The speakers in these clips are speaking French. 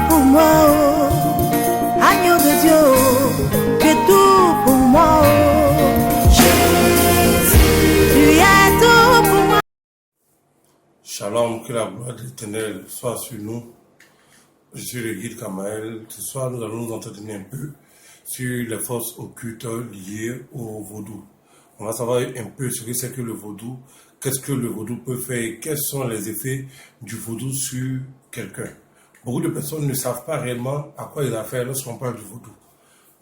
pour moi, oh. Agneau de Dieu, oh. Tu es tout pour moi, oh. Jésus, tu es tout pour moi. Shalom, que la gloire de l'Éternel soit sur nous. Je suis le guide Kamael. Ce soir, nous allons nous entretenir un peu sur les forces occultes liées au vaudou. On va savoir un peu ce que c'est que le vaudou, qu'est-ce que le vaudou peut faire et quels sont les effets du vaudou sur quelqu'un. Beaucoup de personnes ne savent pas réellement à quoi il a affaire lorsqu'on parle du vaudou.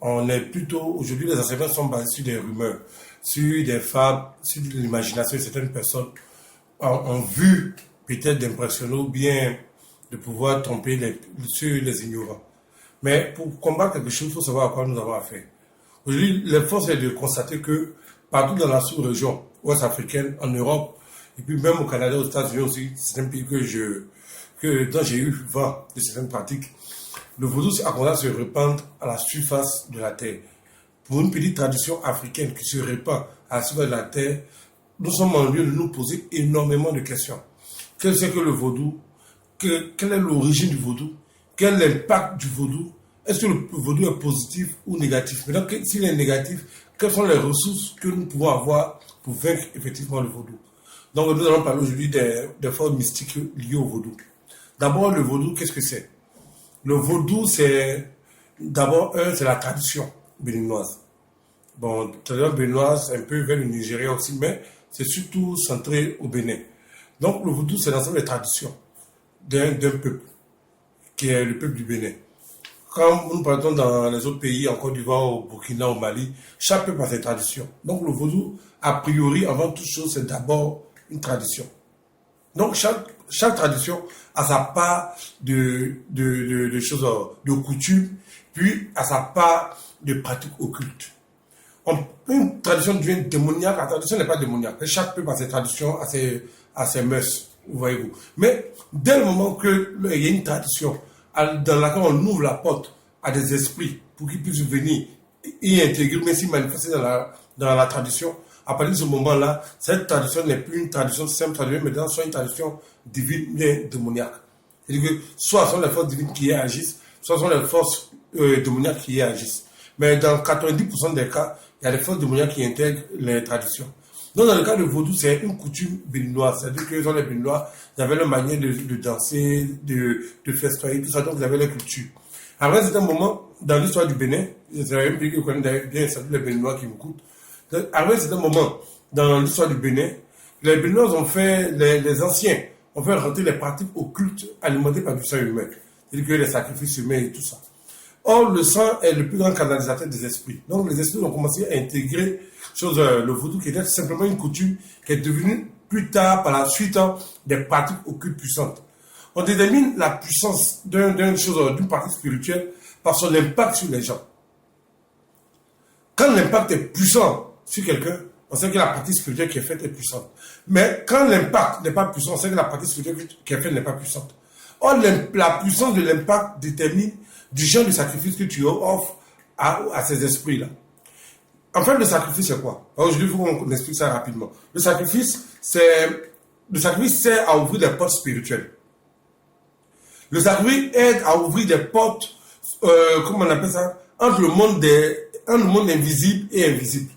On est plutôt, aujourd'hui, les enseignements sont basés sur des rumeurs, sur des fables, sur l'imagination de certaines personnes ont vu peut-être d'impressionner ou bien de pouvoir tromper sur les ignorants. Mais pour combattre quelque chose, il faut savoir à quoi nous avons affaire. Aujourd'hui, l'effort c'est de constater que partout dans la sous-région ouest africaine, en Europe, et puis même au Canada, aux États-Unis aussi, c'est un pays dont j'ai eu vent de certaines pratiques. Le vaudou a commencé à se répandre à la surface de la terre. Pour une petite tradition africaine qui se répand à la surface de la terre, nous sommes en lieu de nous poser énormément de questions. Qu'est-ce que c'est que le vaudou? Quelle est l'origine du vaudou? Quel est l'impact du vaudou? Est-ce que le vaudou est positif ou négatif? Maintenant, s'il est négatif, quelles sont les ressources que nous pouvons avoir pour vaincre effectivement le vaudou? Donc, nous allons parler aujourd'hui des formes mystiques liées au vaudou. D'abord, le vaudou, qu'est-ce que c'est? Le vaudou, c'est d'abord, c'est la tradition béninoise. Bon, tradition béninoise, un peu vers le Nigeria aussi, mais c'est surtout centré au Bénin. Donc, le vaudou, c'est l'ensemble des traditions d'un peuple, qui est le peuple du Bénin. Quand nous partons dans les autres pays, en Côte d'Ivoire, au Burkina, au Mali, chaque peuple a ses traditions. Donc, le vaudou, a priori, avant toute chose, c'est d'abord une tradition. Donc, chaque tradition a sa part de choses, de coutumes, puis a sa part de pratiques occultes. Une tradition devient démoniaque, la tradition n'est pas démoniaque. Chaque peuple a ses traditions, a ses mœurs, voyez-vous. Mais dès le moment qu'il y a une tradition dans laquelle on ouvre la porte à des esprits pour qu'ils puissent venir y intégrer, mais s'y manifester dans la tradition, à partir de ce moment-là, cette tradition n'est plus une tradition simple, mais maintenant soit une tradition divine, mais démoniaque. C'est-à-dire que soit ce sont les forces divines qui y agissent, soit ce sont les forces démoniaques qui y agissent. Mais dans 90% des cas, il y a des forces démoniaques qui intègrent les traditions. Donc, dans le cas de vaudou, c'est une coutume béninoise. C'est-à-dire que les Béninois, ils avaient leur manière de danser, de festoyer, tout ça, donc ils avaient leur culture. Après, c'est un moment, dans l'histoire du Bénin, c'est un pays que vous connaissez bien, c'est les Béninois qui m'écoutent. Après, c'est un moment, dans l'histoire du Bénin, les Béninois ont fait, les anciens, ont fait rentrer les pratiques occultes alimentées par du sang humain. C'est-à-dire que les sacrifices humains et tout ça. Or, le sang est le plus grand canalisateur des esprits. Donc, les esprits ont commencé à intégrer le vaudou qui était simplement une coutume qui est devenue plus tard, par la suite, des pratiques occultes puissantes. On détermine la puissance d'une pratique spirituelle par son impact sur les gens. Quand l'impact est puissant sur quelqu'un, on sait que la pratique spirituelle qui est faite est puissante. Mais quand l'impact n'est pas puissant, on sait que la pratique spirituelle qui est faite n'est pas puissante. Or, la puissance de l'impact détermine du genre de sacrifice que tu offres à ces esprits-là. En fait, le sacrifice, c'est quoi? Aujourd'hui, il faut qu'on explique ça rapidement. Le sacrifice sert à ouvrir des portes spirituelles. Le sacrifice aide à ouvrir des portes, comment on appelle ça, entre le monde invisible et invisible.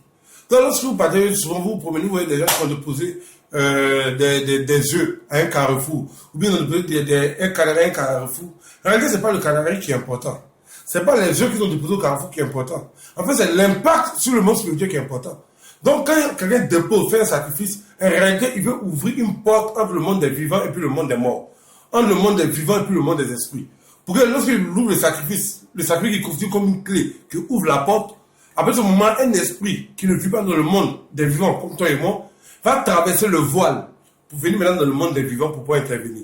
Donc, lorsque vous partez, souvent vous promenez, vous voyez des gens qui vont déposer des œufs à un carrefour, ou bien un canari à un carrefour. En réalité, ce n'est pas le canari qui est important. Ce n'est pas les œufs qui sont déposés au carrefour qui est important. En fait, c'est l'impact sur le monde spirituel qui est important. Donc, quand quelqu'un dépose, fait un sacrifice, en réalité, il veut ouvrir une porte entre le monde des vivants et puis le monde des morts. Entre le monde des vivants et puis le monde des esprits. Pour que lorsqu'il ouvre le sacrifice qui constitue comme une clé, qui ouvre la porte, après ce moment, un esprit qui ne vit pas dans le monde des vivants, comme toi et moi, va traverser le voile pour venir maintenant dans le monde des vivants pour pouvoir intervenir.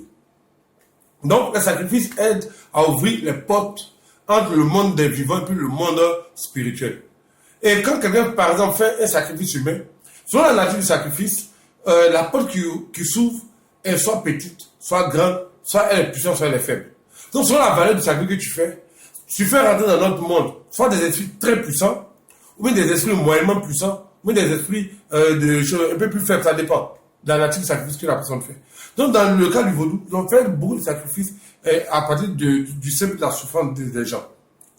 Donc, le sacrifice aide à ouvrir les portes entre le monde des vivants et puis le monde spirituel. Et quand quelqu'un, par exemple, fait un sacrifice humain, selon la nature du sacrifice, la porte qui s'ouvre est soit petite, soit grande, soit elle est puissante, soit elle est faible. Donc, selon la valeur du sacrifice que tu fais rentrer dans notre monde, soit des esprits très puissants, ou bien des esprits moyennement puissants, ou bien des esprits de choses un peu plus faibles, ça dépend. dans la nature du sacrifice que la personne fait. Donc, dans le cas du vaudou, ils ont fait beaucoup de sacrifices à partir du simple de la souffrance des gens.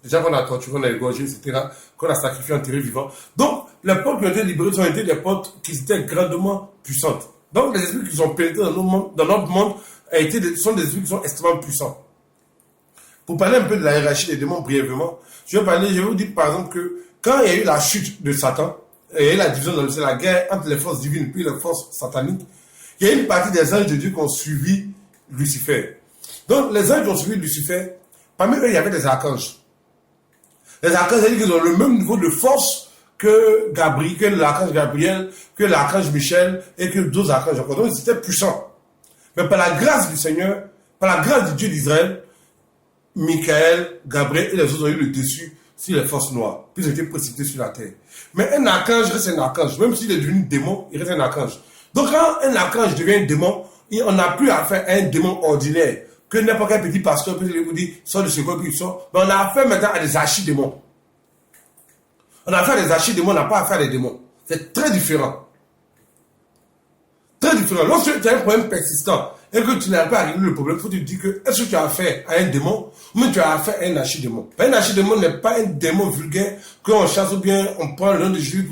Les gens qu'on a torturés, on a égorgés, etc., qu'on a sacrifiés en terre vivant. Donc, les peuples qui ont été libérés ont été des peuples qui étaient grandement puissantes. Donc, les esprits qui sont pénétrés dans notre monde sont des esprits qui sont extrêmement puissants. Pour parler un peu de la hiérarchie des démons brièvement, je vais vous dire par exemple que quand il y a eu la chute de Satan, il y a eu la division dans le ciel, la guerre entre les forces divines et les forces sataniques, il y a une partie des anges de Dieu qui ont suivi Lucifer. Donc, les anges qui ont suivi Lucifer, parmi eux, il y avait des archanges. Les archanges, c'est-à-dire qu'ils ont le même niveau de force que l'archange Gabriel, que l'archange Michel et que d'autres archanges encore. Donc, ils étaient puissants. Mais par la grâce du Seigneur, par la grâce du Dieu d'Israël, Michael, Gabriel et les autres ont eu le dessus sur les forces noires. Puis ils ont été précipités sur la terre. Mais un archange reste un archange. Même s'il est devenu démon, il reste un archange. Donc quand un archange devient un démon, on n'a plus affaire à un démon ordinaire. Que n'importe quel petit pasteur peut vous dire, sort de ce corps, puis il sort. Mais on a affaire maintenant à des archidémons. On a affaire à des archidémons, on n'a pas affaire à des démons. C'est très différent. Très différent. Lorsque tu as un problème persistant et que tu n'arrives pas à régler le problème, il faut te dire que est-ce que tu as affaire à un démon ou même tu as affaire à un archidémon. Un archidémon n'est pas un démon vulgaire qu'on chasse ou bien on prend le nom de Jésus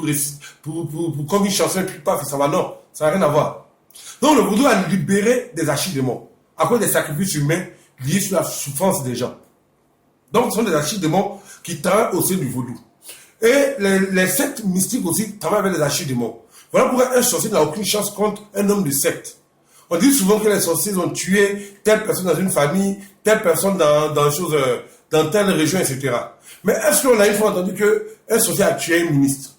pour comme une chanson et puis paf, ça va. Non, ça n'a rien à voir. Donc le vaudou a libéré des archidémons à cause des sacrifices humains liés sur la souffrance des gens. Donc ce sont des archidémons qui travaillent au sein du vaudou. Et les sectes mystiques aussi travaillent avec les archidémons. Voilà pourquoi un sorcier n'a aucune chance contre un homme de secte. On dit souvent que les sorciers ont tué telle personne dans une famille, telle personne dans telle région, etc. Mais est-ce qu'on a une fois entendu qu'un sorcier a tué un ministre?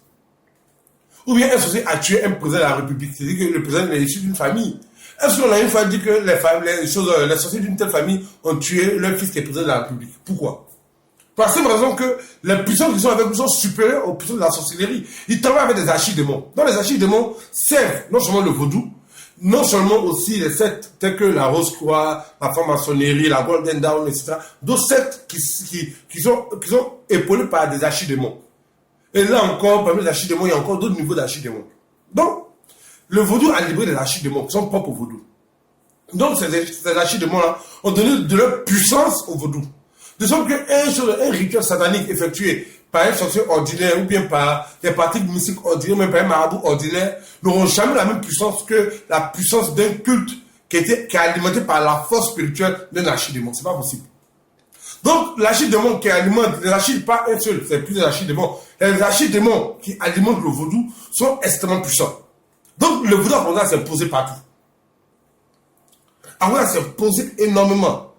Ou bien un sorcier a tué un président de la République? C'est-à-dire que le président est issu d'une famille. Est-ce qu'on a une fois dit que les sorciers d'une telle famille ont tué leur fils qui est président de la République? Pourquoi? Pour la simple raison que les puissants qui sont avec nous sont supérieurs aux puissants de la sorcellerie. Ils travaillent avec des archidémons. Donc les archidémons servent non seulement le vaudou, non seulement aussi les sectes tels que la Rose-Croix, la franc-maçonnerie, la Golden Dawn, etc. D'autres sectes qui sont épaulés par des archidémons. Et là encore, parmi les archidémons, il y a encore d'autres niveaux d'archidémons. Donc, le vaudou a libéré des archidémons qui sont propres au vaudou. Donc ces archidémons-là ont donné de leur puissance au vaudou. De sorte qu'un rituel satanique effectué par un sorcier ordinaire ou bien par des pratiques mystiques ordinaires, même par un marabout ordinaire, n'auront jamais la même puissance que la puissance d'un culte qui est alimenté par la force spirituelle d'un archidémon. C'est pas possible. Donc, l'archidémon qui alimente, les archides, pas un seul, c'est plus des archidémons. Les archidémons qui alimentent le vaudou sont extrêmement puissants. Donc, le vaudou a commencé à s'imposer partout. A commencé à s'imposer énormément.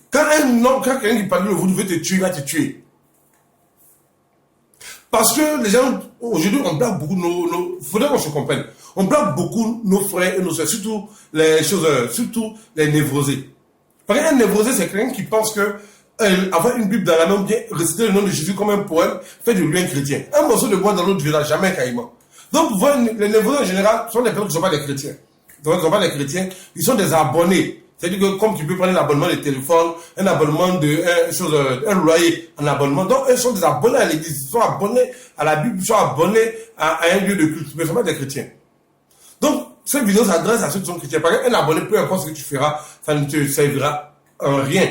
Quand quelqu'un qui parle de le vaudou veut te tuer, il va te tuer. Parce que les gens, aujourd'hui, on blague beaucoup faudrait qu'on se comprenne. On blague beaucoup nos frères et nos soeurs, surtout les névrosés. Parce qu'un névrosé, c'est quelqu'un qui pense que avoir une Bible dans la main, bien réciter le nom de Jésus comme un poème, fait de lui un chrétien. Un morceau de bois dans l'autre village, jamais un caïman. Donc, vous voyez, les névrosés en général sont des personnes qui ne sont pas des chrétiens. Donc, ils ne sont pas des chrétiens, ils sont des abonnés. C'est-à-dire que comme tu peux prendre un abonnement de téléphone, un abonnement un loyer, un abonnement. Donc, ils sont des abonnés à l'église, ils sont abonnés à la Bible, ils sont abonnés à un lieu de culte, mais ils ne sont pas des chrétiens. Donc, cette vidéo s'adresse à ceux qui sont chrétiens. Parce qu'un abonné, peu importe ce que tu feras, ça ne te servira en rien.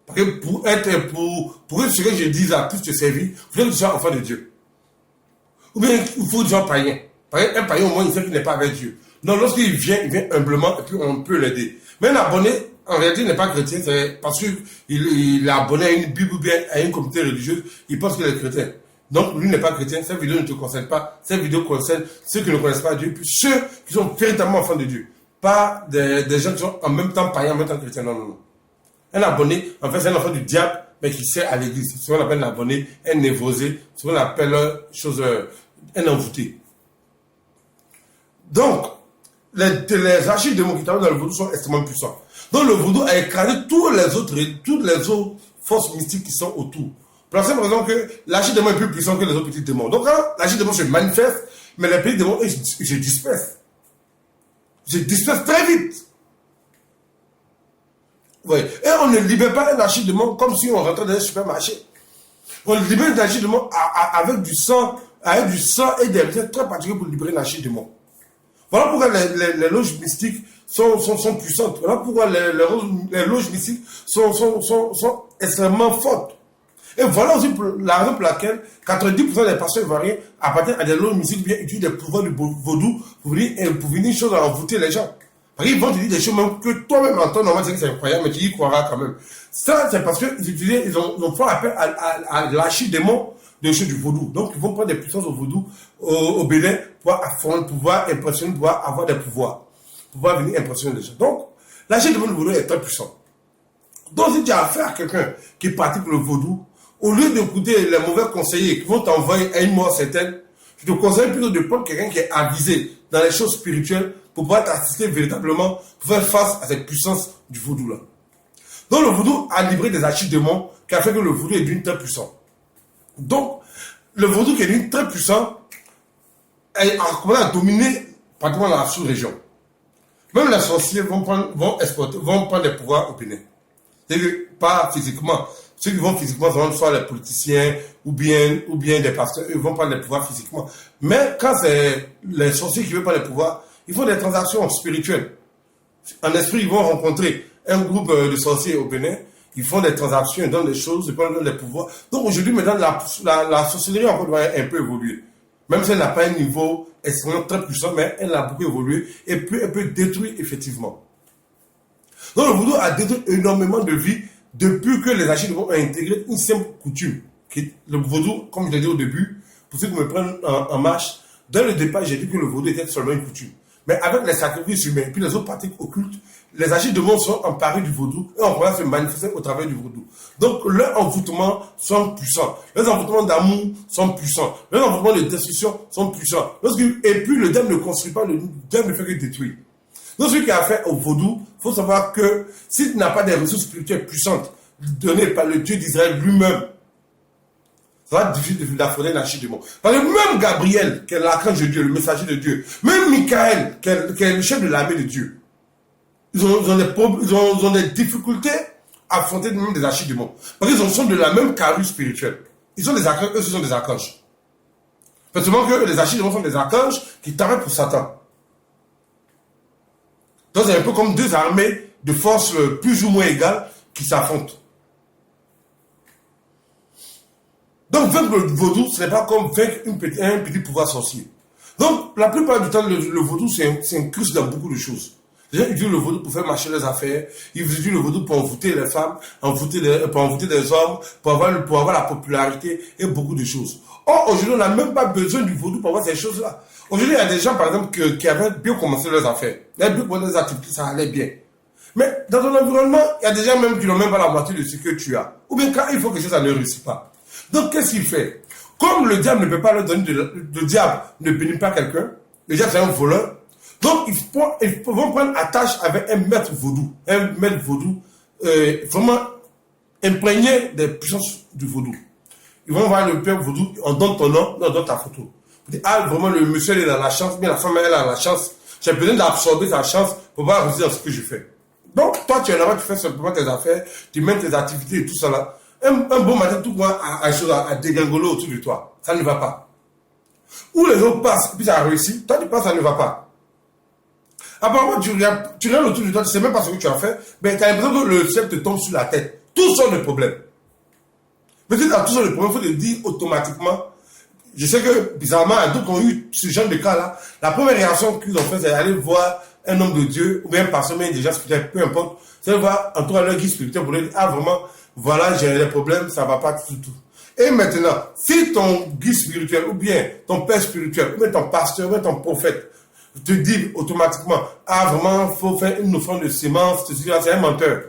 Parce que pour que ce que je dise à puisse te servir, il faut que tu sois enfant de Dieu. Ou bien, il faut que tu sois païen. Parce qu'un païen, au moins, il sait qu'il n'est pas avec Dieu. Donc, lorsqu'il vient, il vient humblement et puis on peut l'aider. Mais un abonné, en réalité, n'est pas chrétien, c'est parce qu'il est abonné à une Bible ou bien à une communauté religieuse, il pense qu'il est chrétien. Donc, lui n'est pas chrétien, cette vidéo ne te concerne pas, cette vidéo concerne ceux qui ne connaissent pas Dieu, puis ceux qui sont véritablement enfants de Dieu. Pas des gens qui sont en même temps païens, en même temps chrétiens, non, non, non. Un abonné, en fait, c'est un enfant du diable, mais qui sert à l'église. C'est ce qu'on appelle un abonné, un névrosé, ce qu'on appelle un envoûté. Donc, les archidémons qui travaillent dans le vaudou sont extrêmement puissants. Donc le vaudou a écrasé toutes les autres forces mystiques qui sont autour. Pour la simple raison que l'archidémon est plus puissant que les autres petits démons. Donc quand l'archidémon se manifeste, mais les petits démons, ils se dispersent. Ils se dispersent très vite. Oui. Et on ne libère pas un archidémon comme si on rentrait dans un supermarché. On libère un archidémon avec du sang et des méthodes très particulières pour libérer un archidémon. Voilà pourquoi les loges mystiques sont puissantes. Voilà pourquoi les loges mystiques sont extrêmement fortes. Et voilà aussi la raison pour laquelle 90% des pasteurs ivoiriens appartiennent à des loges mystiques bien utilisent des pouvoirs du vaudou pour venir chose à envoûter les gens. Parce qu'ils vont te dire des choses même que toi-même en temps normal, c'est que c'est incroyable, mais tu y croiras quand même. Ça, c'est parce qu'ils ont fait appel à l'archidémon des choses du vaudou. Donc, ils vont prendre des puissances au vaudou, au Bénin, pour pouvoir impressionner, pouvoir avoir des pouvoirs. Pouvoir venir impressionner les gens. Donc, l'archidémon du vaudou est très puissant. Donc, si tu as affaire à quelqu'un qui pratique le vaudou, au lieu d'écouter les mauvais conseillers qui vont t'envoyer à une mort certaine, je te conseille plutôt de prendre quelqu'un qui est avisé dans les choses spirituelles pour pouvoir t'assister véritablement pour faire face à cette puissance du vaudou-là. Donc, le vaudou a livré des archidémons qui a fait que le vaudou est devenu très puissant. Donc, le vaudou qui est devenu très puissant a commencé à dominer pratiquement la sous-région. Même les sorciers vont prendre des pouvoirs au Bénin. C'est-à-dire pas physiquement. Ceux qui vont physiquement, soit les politiciens ou bien des pasteurs, ils vont prendre des pouvoirs physiquement. Mais quand c'est les sorciers qui veulent prendre les pouvoirs, ils font des transactions spirituelles. En esprit, ils vont rencontrer un groupe de sorciers au Bénin, ils font des transactions, ils donnent des choses, ils donnent des pouvoirs. Donc aujourd'hui, maintenant, la sorcellerie en Côte d'Ivoire a un peu évolué. Même si elle n'a pas un niveau extrêmement très puissant, mais elle a beaucoup évolué et elle peut détruire effectivement. Donc le vaudou a détruit énormément de vies depuis que les archidémons ont intégré une simple coutume. Le vaudou, comme je l'ai dit au début, pour ceux qui me prennent en marche, dès le départ, j'ai dit que le vaudou était seulement une coutume. Mais avec les sacrifices humains, puis les autres pratiques occultes, les archidémons sont emparés du vaudou et on commence à se manifester au travers du vaudou. Donc leurs envoûtements sont puissants. Les envoûtements d'amour sont puissants. Les envoûtements de destruction sont puissants. Et puis le diable ne construit pas, le diable ne fait que détruire. Donc celui qui a fait au vaudou, il faut savoir que s'il n'a pas des ressources spirituelles puissantes données par le Dieu d'Israël lui-même, ça va être difficile d'affronter l'archidémon. Parce que même Gabriel, qui est l'archange de Dieu, le messager de Dieu, même Michael, qui est le chef de l'armée de Dieu, ils ont des difficultés à affronter même des archidémons. Parce qu'ils sont de la même carrure spirituelle. Ils sont des archanges, eux, ce sont des archanges. Parce que les archidémons sont des archanges qui travaillent pour Satan. Donc c'est un peu comme deux armées de forces plus ou moins égales qui s'affrontent. Donc vaincre le vaudou, ce n'est pas comme vaincre un petit pouvoir sorcier. Donc la plupart du temps, le vaudou s'incruste dans beaucoup de choses. Les gens utilisent le vaudou pour faire marcher les affaires, ils utilisent le vaudou pour envoûter les femmes, pour envoûter les hommes, pour avoir la popularité et beaucoup de choses. Or, aujourd'hui, on n'a même pas besoin du vaudou pour avoir ces choses-là. Aujourd'hui, il y a des gens, par exemple, qui avaient bien commencé leurs affaires. Ils avaient bien commencé leurs activités, ça allait bien. Mais dans ton environnement, il y a des gens même qui n'ont même pas la moitié de ce que tu as. Ou bien quand il faut que ça ne réussit pas. Donc, qu'est-ce qu'il fait? Comme le diable ne peut pas leur donner le diable ne bénit pas quelqu'un, le diable c'est un voleur, donc ils vont prendre attache avec un maître vaudou. Un maître vaudou vraiment imprégné des puissances du vaudou. Ils vont voir le père vaudou, on donne ton nom, on donne ta photo. On dit, ah, vraiment, le monsieur, il a la chance, mais la femme, elle a la chance. J'ai besoin d'absorber sa chance pour pouvoir réussir dans ce que je fais. Donc, toi, tu es là-bas, tu fais simplement tes affaires, tu mènes tes activités et tout ça là. Un bon matin, tout le monde a dégringoler autour de toi. Ça ne va pas. Ou les autres passent, puis ça a réussi. Toi, tu passes, ça ne va pas. Apparemment, tu regardes autour de toi, tu ne sais même pas ce que tu as fait, mais tu as l'impression que le ciel te tombe sur la tête. Tout sont des problèmes. Mais si tu as tous les problèmes, il faut te dire automatiquement. Je sais que, bizarrement, d'autres ont eu ce genre de cas-là. La première réaction qu'ils ont fait, c'est aller voir un homme de Dieu, ou bien un pasteur, mais déjà spirituel, peu importe. C'est de voir, en tout cas, leur guide spirituel pour leur dire, ah, vraiment, voilà, j'ai des problèmes, ça ne va pas du tout. Et maintenant, si ton guide spirituel, ou bien ton père spirituel, ou bien ton pasteur, ou bien ton prophète, te dit automatiquement, ah, vraiment, il faut faire une offrande de sémence, c'est un menteur.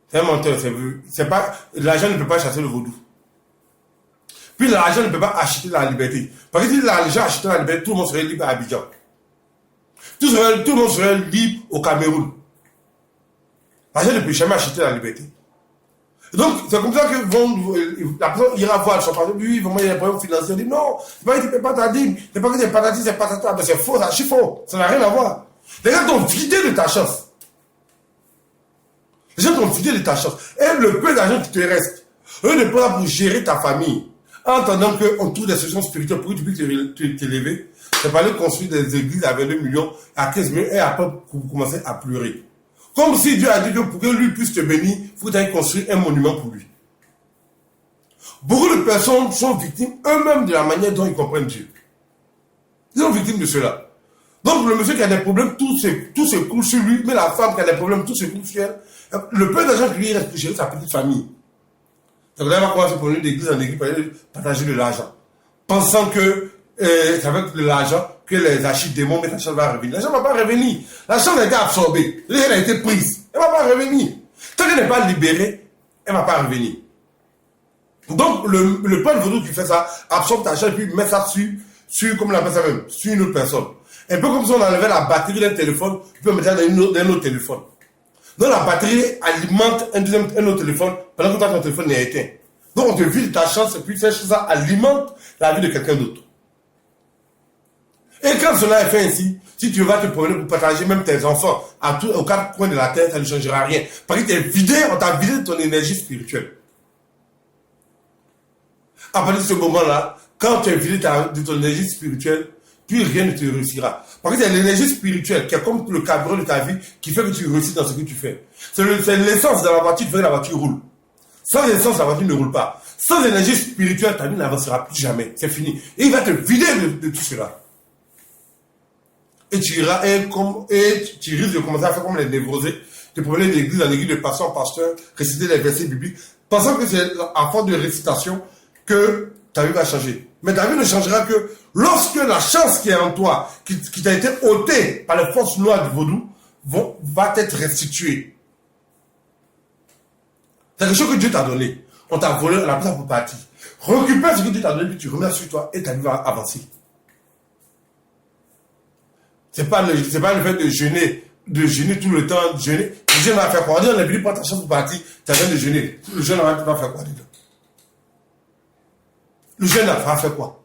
C'est un menteur, c'est pas, l'argent ne peut pas chasser le vaudou. Puis l'argent ne peut pas acheter la liberté. Parce que si l'argent achetait la liberté, tout le monde serait libre à Abidjan. Tout le monde serait libre au Cameroun. L'argent ne peut jamais acheter la liberté. Donc, c'est comme ça que la personne ira voir son patron, lui, vraiment, il y a des problèmes financiers. Il dit non, c'est pas que tu ne payes pas ta dîme, c'est pas que c'est patati, c'est patata. Mais c'est faux, c'est faux. Ça n'a rien à voir. Les gens t'ont vidé de ta chance. Les gens t'ont vidé de ta chance. Et le peu d'argent qui te reste, eux ne peuvent pas pour gérer ta famille. En attendant qu'on trouve des solutions spirituelles pour que tu puisses t'élever, c'est pas aller construire des églises à 22 millions, à 15 millions, et après pour commencer à pleurer. Comme si Dieu a dit que pour que lui puisse te bénir, il faut aller construire un monument pour lui. Beaucoup de personnes sont victimes eux-mêmes de la manière dont ils comprennent Dieu. Ils sont victimes de cela. Donc le monsieur qui a des problèmes, tout se coule sur lui, mais la femme qui a des problèmes, tout se coule sur elle. Le peu d'argent qui lui reste pour gérer sa petite famille. Donc là, on va commencer pour une d'église en église, partager de l'argent. Pensant que c'est avec de l'argent que les archidémons, mais l'argent va revenir. L'argent ne va pas revenir. L'argent a été absorbé. L'argent a été prise. Elle ne va pas revenir. Tant qu'elle n'est pas libérée, elle ne va pas revenir. Donc, le père vaudou qui fait ça, absorbe ta argent et puis met ça sur, comme on appelle ça même, sur une autre personne. Un peu comme si on enlevait la batterie d'un téléphone, tu peux mettre ça dans un autre téléphone. Donc, la batterie alimente un autre téléphone pendant que ton téléphone est éteint. Donc, on te vide ta chance et puis cette chose alimente la vie de quelqu'un d'autre. Et quand cela est fait ainsi, si tu vas te promener pour partager même tes enfants aux quatre coins de la terre, ça ne changera rien. Parce que tu es vidé, on t'a vidé de ton énergie spirituelle. À partir de ce moment-là, quand tu es vidé de ton énergie spirituelle, plus rien ne te réussira. Parce que c'est l'énergie spirituelle qui est comme le carburant de ta vie qui fait que tu réussis dans ce que tu fais. C'est l'essence de la voiture qui fait que la voiture roule. Sans essence, la voiture ne roule pas. Sans énergie spirituelle, ta vie n'avancera plus jamais. C'est fini. Et il va te vider de tout cela. Et tu iras, et tu risques de commencer à faire comme les névrosés, te promener d'église en église, de pasteur en pasteur, réciter les versets bibliques, pensant que c'est à force de récitation que ta vie va changer. Mais ta vie ne changera que lorsque la chance qui est en toi, qui t'a été ôtée par les forces noires du vaudou, va être restituée. C'est quelque chose que Dieu t'a donné. On t'a volé, on a pris ça pour partir. Récupère ce que Dieu t'a donné, puis tu remets sur toi et ta vie va avancer. C'est pas le fait de jeûner tout le temps, de jeûner. Le jeûne va faire quoi? On dit, on est venu prendre ta chance pour partir, tu as besoin de jeûner. Le jeûne va faire quoi dedans? Le jeûne va faire quoi?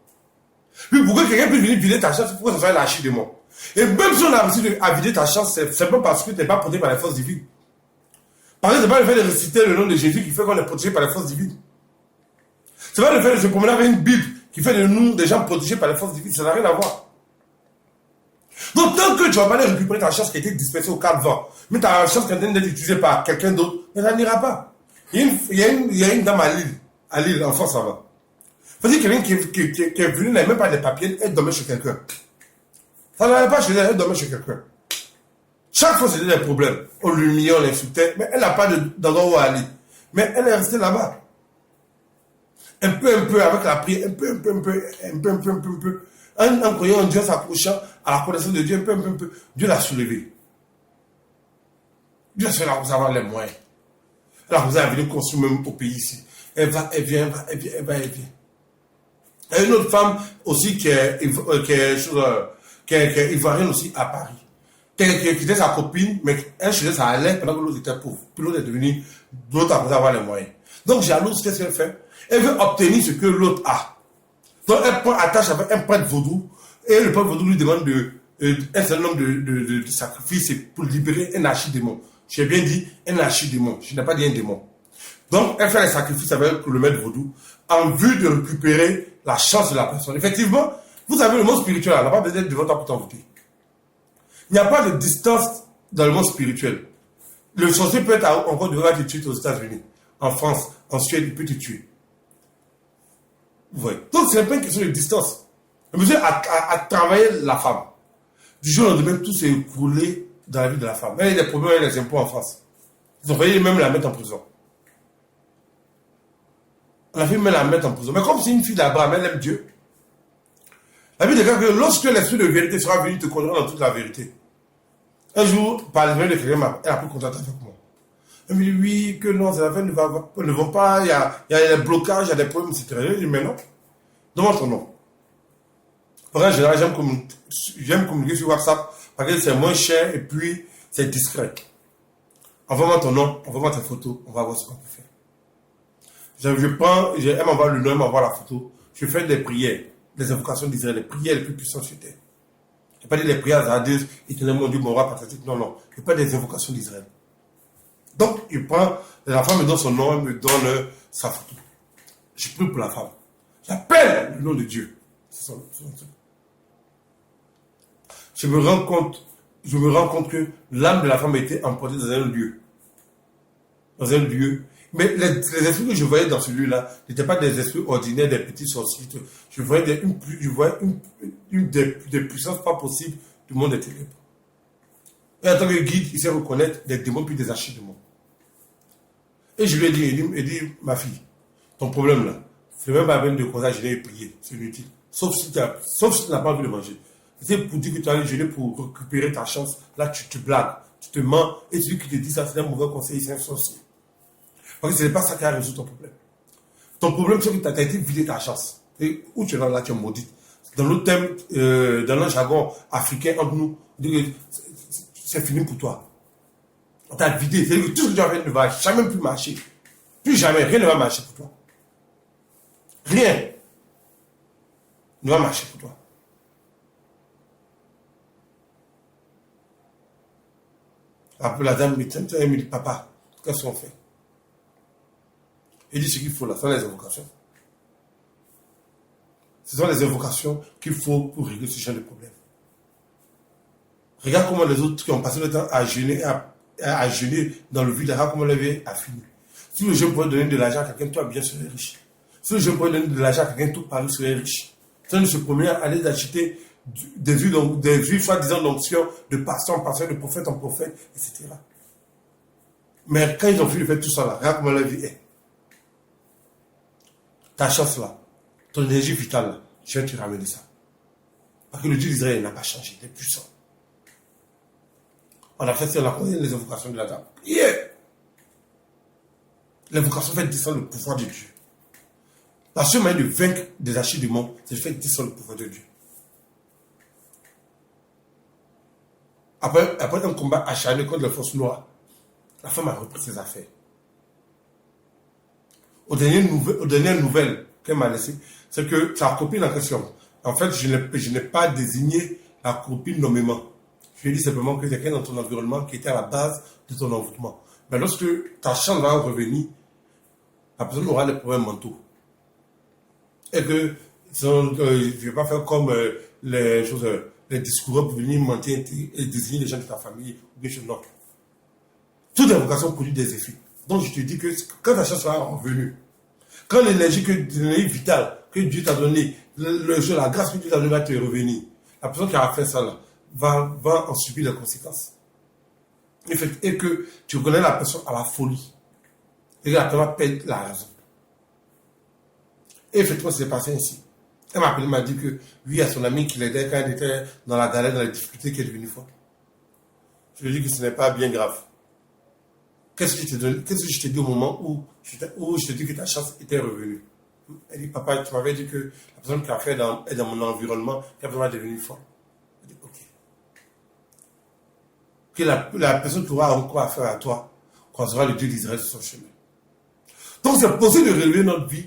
Puis pourquoi quelqu'un peut venir vider ta chance, pourquoi ça fait l'archidémon? Et même si on a réussi à vider ta chance, c'est pas parce que tu n'es pas protégé par les forces divines. Parce que c'est pas le fait de réciter le nom de Jésus qui fait qu'on est protégé par les forces divines. C'est pas le fait de se promener avec une Bible qui fait de nous des gens protégés par les forces divines. Ça n'a rien à voir. Donc, tant que tu vas pas aller récupérer ta chance qui a été dispersée au 4 vents, mais ta chance qui est en train d'être utilisée par quelqu'un d'autre, mais ça n'ira pas. Il y a une dame à Lille, en France, ça va. Faut dire quelqu'un qui est venu, n'avait même pas de papiers, elle dormait chez quelqu'un. Ça n'allait pas chez elle, elle dormait chez quelqu'un. Chaque fois, c'était des problèmes. On l'humiliait, on l'insultait, mais elle n'a pas d'endroit où aller. Mais elle est restée là-bas. Un peu, avec la prière, un peu. En croyant en Dieu, s'approchant à la connaissance de Dieu, un peu. Dieu l'a soulevé. Dieu a vous avoir les moyens. Alors vous avez venir construire même au pays ici. Elle vient. Il y a une autre femme aussi qui est ivoirienne aussi à Paris. Qui était sa copine, mais elle chez elle, ça allait pendant que l'autre était pauvre. Puis l'autre est devenu, l'autre a avoir les moyens. Donc jalouse, qu'est-ce qu'elle fait? Elle veut obtenir ce que l'autre a. Donc elle prend attache avec un prêtre vaudou, et le prêtre vaudou lui demande un certain nombre de sacrifices pour libérer un archidémon. J'ai bien dit un archidémon, je n'ai pas dit un démon. Donc elle fait les sacrifices avec le maître vaudou en vue de récupérer la chance de la personne. Effectivement, vous savez, le monde spirituel, on n'a pas besoin de votre temps pour t'envoûter. Il n'y a pas de distance dans le monde spirituel. Le sorcier peut être encore devant te tuer aux États-Unis, en France, en Suède, il peut te tuer. Vous voyez. Donc, c'est pas une question de distance. Le monsieur a travaillé la femme. Du jour au lendemain, tout s'est écoulé dans la vie de la femme. Elle a des problèmes avec les impôts en France. Ils ont failli même la mettre en prison. On a failli même la mettre en prison. Mais comme c'est une fille d'Abraham, elle aime Dieu. La Bible déclare que lorsque l'esprit de vérité sera venu te conduire dans toute la vérité. Un jour, par le de quelqu'un, elle a pris contact avec moi. Elle me dit oui, que non, ces affaires ne vont pas, il y a des blocages, il y a des problèmes, etc. Je lui dis mais non, demande ton nom. En général, j'aime communiquer sur WhatsApp parce que c'est moins cher et puis c'est discret. Envoie-moi ton nom, envoie-moi tes photos, on va voir ce qu'on peut faire. Elle m'envoie le nom, elle m'envoie la photo. Je fais des prières, des invocations d'Israël, les prières les plus puissantes sur terre. Je ne pas dire les prières à Dieu, éternellement Dieu, mon roi, pathétique. Non. Je fais des invocations d'Israël. Donc, la femme me donne son nom, elle me donne sa photo. Je prie pour la femme. J'appelle le nom de Dieu. Je me rends compte que l'âme de la femme a été emportée dans un lieu. Dans un lieu. Mais les esprits que je voyais dans ce lieu-là n'étaient pas des esprits ordinaires, des petits sorciers. Je voyais une des puissances pas possibles du monde des ténèbres. Et en tant que guide, il sait reconnaître des démons puis des archidémons. Et je lui ai dit, il dit, ma fille, ton problème là, c'est même pas la peine de causer à jeûner et prier, c'est inutile. Sauf si tu n'as pas envie de manger. C'est pour dire que tu as jeûner pour récupérer ta chance. Là, tu te blagues, tu te mens, et celui qui te dit ça, c'est un mauvais conseil, c'est un sorcier. Parce que ce n'est pas ça qui a résolu ton problème. Ton problème, c'est que tu as été vidé ta chance. Et où tu es là, tu es maudit. Dans le thème, dans le jargon africain entre nous, on dit que c'est fini pour toi. On t'a vidé. C'est-à-dire que tout ce que tu as fait ne va jamais plus marcher. Plus jamais, rien ne va marcher pour toi. Rien ne va marcher pour toi. Après la dame, elle me dit, papa, qu'est-ce qu'on fait? Il dit ce qu'il faut là, ce sont les invocations. Ce sont les invocations qu'il faut pour régler ce genre de problème. Regarde comment les autres qui ont passé le temps à jeûner, à jeûner dans le vide, regarde comment la vie a fini. Si le jeune pouvait donner de l'argent à quelqu'un, toi bien serais riche. Si le jeune pouvait donner de l'argent à quelqu'un, tout Paris serait riche. Ça ne se promener à aller acheter des huiles soi-disant d'onction, de pasteur en pasteur, de prophète en prophète, etc. Mais quand ils ont fini de faire tout ça là, regarde comment la vie est. Ta chance là, ton énergie vitale là, je vais te ramener ça. Parce que le Dieu d'Israël n'a pas changé, il est puissant. On a fait les invocations de la dame. L'invocation fait descendre le pouvoir de Dieu. La seule manière de vaincre des archives du monde, c'est de faire descendre le pouvoir de Dieu. Après un combat acharné contre les forces noires, la femme a repris ses affaires. Aux dernières nouvelles qu'elle m'a laissées, c'est que sa copine en question, en fait, je n'ai pas désigné la copine nommément. Je lui ai dit simplement que quelqu'un dans ton environnement qui était à la base de ton envoûtement. Mais lorsque ta chance va revenir, la personne aura des problèmes mentaux. Et que je ne vais pas faire comme les discours pour venir mentir et désigner les gens de ta famille. Non. Toute invocation produit des effets. Donc je te dis que quand ta chance sera revenue, quand l'énergie vitale que Dieu t'a donnée, la grâce que Dieu t'a donnée va te revenir, la personne qui a fait ça là, va en subir les conséquences. Et que tu reconnais la personne à la folie. Et que la personne va perdre la raison. Et effectivement, c'est passé ainsi. Elle m'a appelé, m'a dit que lui, à son ami qui l'aidait quand elle était dans la galère, dans la difficulté, qu'elle est devenue folle. Je lui ai dit que ce n'est pas bien grave. Qu'est-ce que je t'ai dit au moment où je t'ai dit que ta chance était revenue? Elle dit, papa, tu m'avais dit que la personne qui a fait est dans mon environnement, qu'elle va devenir folle. Je dis, ok. Que la personne qui aura encore affaire à toi croisera le Dieu d'Israël sur son chemin. Donc c'est possible de relever notre vie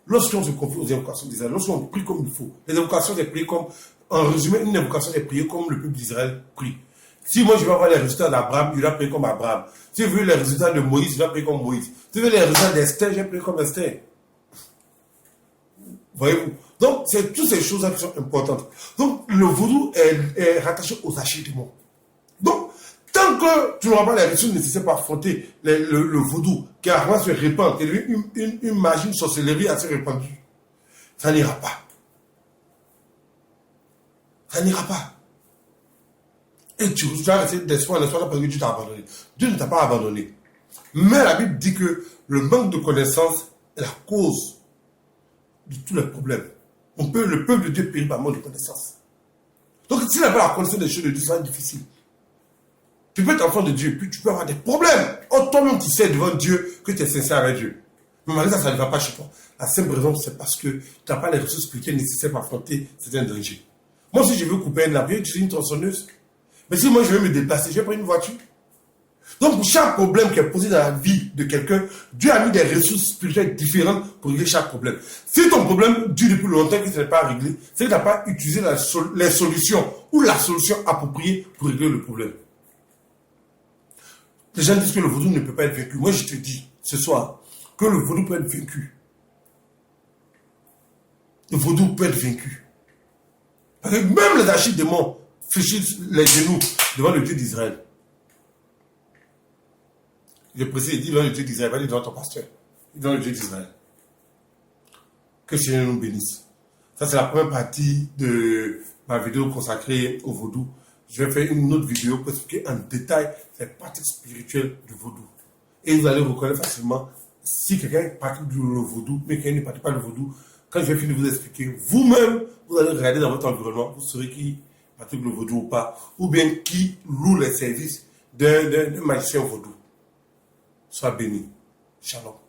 lorsqu'on se confie aux invocations d'Israël, lorsqu'on prie comme il faut. Les invocations, c'est prier comme, en résumé, une invocation, c'est prier comme le peuple d'Israël prie. Si moi je veux avoir les résultats d'Abraham, il va prier comme Abraham. Si je veux les résultats de Moïse, il va prier comme Moïse. Si je veux les résultats d'Esther, je vais prier comme Esther. Voyez-vous? Donc, c'est toutes ces choses-là qui sont importantes. Donc, le vaudou est rattaché aux archidémons. Donc, tant que tu n'auras pas les ressources nécessaires pour affronter le vaudou, qui a se répand, qui est une magie, une sorcellerie assez répandue, ça n'ira pas. Ça n'ira pas. Et tu vas rester d'espoir parce que Dieu t'a abandonné. Dieu ne t'a pas abandonné. Mais la Bible dit que le manque de connaissance est la cause de tous les problèmes. Le peuple de Dieu périt par manque de connaissance. Donc, si tu n'as pas la connaissance des choses de Dieu, ça va être difficile. Tu peux être enfant de Dieu, puis tu peux avoir des problèmes. Oh, toi-même, tu sais devant Dieu que tu es sincère avec Dieu. Mais malgré ça ne va pas chez toi. La simple raison, c'est parce que tu n'as pas les ressources spirituelles nécessaires pour affronter certains dangers. Moi, si je veux couper un arbre, je suis une tronçonneuse. Mais si moi, je veux me déplacer, je vais prendre une voiture. Donc, pour chaque problème qui est posé dans la vie de quelqu'un, Dieu a mis des ressources spirituelles différentes pour régler chaque problème. Si ton problème dure depuis longtemps et que ce n'est pas réglé, c'est que tu n'as pas utilisé les solutions ou la solution appropriée pour régler le problème. Les gens disent que le vaudou ne peut pas être vaincu. Moi, je te dis ce soir que le vaudou peut être vaincu. le vaudou peut être vaincu. Parce que même les archidémons fléchissent les genoux devant le Dieu d'Israël. Je précise, il dit devant le Dieu d'Israël, pas devant ton pasteur. Il dit devant le Dieu d'Israël. Que le Seigneur nous bénisse. Ça, c'est la première partie de ma vidéo consacrée au vaudou. Je vais faire une autre vidéo pour expliquer en détail les pratiques spirituelles du vaudou. Et vous allez reconnaître facilement si quelqu'un pratique le vaudou, mais quelqu'un ne pratique pas le vaudou. Quand je vais finir de vous expliquer, vous-même, vous allez regarder dans votre environnement, vous saurez qui pratique le vaudou ou pas, ou bien qui loue les services d'un magicien vaudou. Sois béni. Shalom.